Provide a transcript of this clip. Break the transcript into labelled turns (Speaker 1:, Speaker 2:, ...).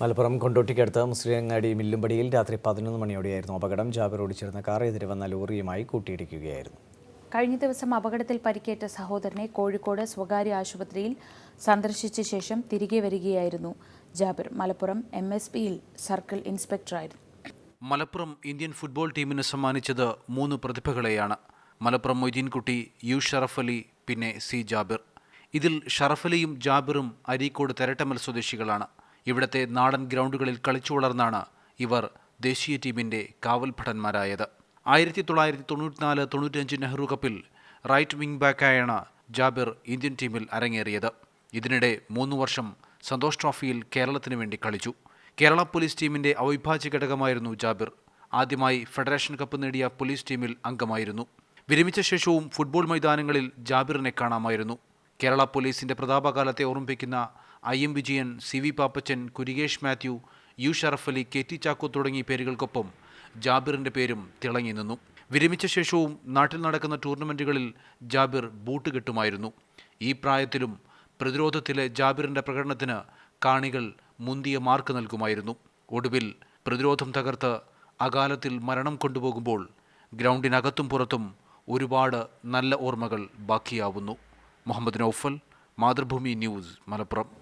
Speaker 1: മലപ്പുറം കൊണ്ടോട്ടിക്കടുത്ത് മുസ്ലിങ്ങാടി മില്ലുംപടിയിൽ രാത്രി 11 മണിയോടെയായിരുന്നു അപകടം. ജാബിർ ഓടിച്ചിരുന്ന കാർ എതിരെ വന്ന ലോറിയുമായി കൂട്ടിയിടിക്കുകയായിരുന്നു.
Speaker 2: കഴിഞ്ഞ ദിവസം അപകടത്തിൽ പരിക്കേറ്റ സഹോദരനെ കോഴിക്കോട് സ്വകാര്യ ആശുപത്രിയിൽ സന്ദർശിച്ച ശേഷം തിരികെ വരികയായിരുന്നു ജാബിർ. മലപ്പുറം MSPയിൽ സർക്കിൾ ഇൻസ്പെക്ടറായിരുന്നു.
Speaker 3: മലപ്പുറം ഇന്ത്യൻ ഫുട്ബോൾ ടീമിന് സമ്മാനിച്ചത് 3 പ്രതിഭകളെയാണ്. മലപ്പുറം മൊയ്തീൻകുട്ടി, യു ഷറഫ് അലി, പിന്നെ സി ജാബിർ. ഇതിൽ ഷറഫ് അലിയും ജാബിറും അരീക്കോട് തെരട്ടമൽ സ്വദേശികളാണ്. ഇവിടത്തെ നാടൻ ഗ്രൗണ്ടുകളിൽ കളിച്ചു വളർന്നാണ് ഇവർ ദേശീയ ടീമിന്റെ കാവൽഭടന്മാരായത്. 1994-95 നെഹ്റു കപ്പിൽ റൈറ്റ് വിംഗ് ബാക്കായാണ് ജാബിർ ഇന്ത്യൻ ടീമിൽ അരങ്ങേറിയത്. ഇതിനിടെ 3 വർഷം സന്തോഷ് ട്രോഫിയിൽ കേരളത്തിന് വേണ്ടി കളിച്ചു. കേരള പോലീസ് ടീമിന്റെ അവിഭാജ്യ ഘടകമായിരുന്നു ജാബിർ. ആദ്യമായി ഫെഡറേഷൻ കപ്പ് നേടിയ പോലീസ് ടീമിൽ അംഗമായിരുന്നു. വിരമിച്ച ശേഷവും ഫുട്ബോൾ മൈതാനങ്ങളിൽ ജാബിറിനെ കാണാമായിരുന്നു. കേരള പോലീസിന്റെ പ്രതാപകാലത്തെ ഓർമ്മിപ്പിക്കുന്ന IM Vijayan, CV Pappachan, Kurikesh Mathew, U Sharaf Ali, KT Chacko തുടങ്ങിയ പേരുകൾക്കൊപ്പം ജാബിറിന്റെ പേരും തിളങ്ങി നിന്നു. വിരമിച്ച ശേഷവും നാട്ടിൽ നടക്കുന്ന ടൂർണമെന്റുകളിൽ ജാബിർ ബൂട്ട് കെട്ടുമായിരുന്നു. ഈ പ്രായത്തിലും പ്രതിരോധത്തിലെ ജാബിറിന്റെ പ്രകടനത്തിന് കാണികൾ മുന്തിയ മാർക്ക് നൽകുമായിരുന്നു. ഒടുവിൽ പ്രതിരോധം തകർത്ത് അകാലത്തിൽ മരണം കൊണ്ടുപോകുമ്പോൾ ഗ്രൗണ്ടിനകത്തും പുറത്തും ഒരുപാട് നല്ല ഓർമ്മകൾ ബാക്കിയാവുന്നു. മുഹമ്മദ് നൗഫൽ, മാതൃഭൂമി ന്യൂസ്, മലപ്പുറം.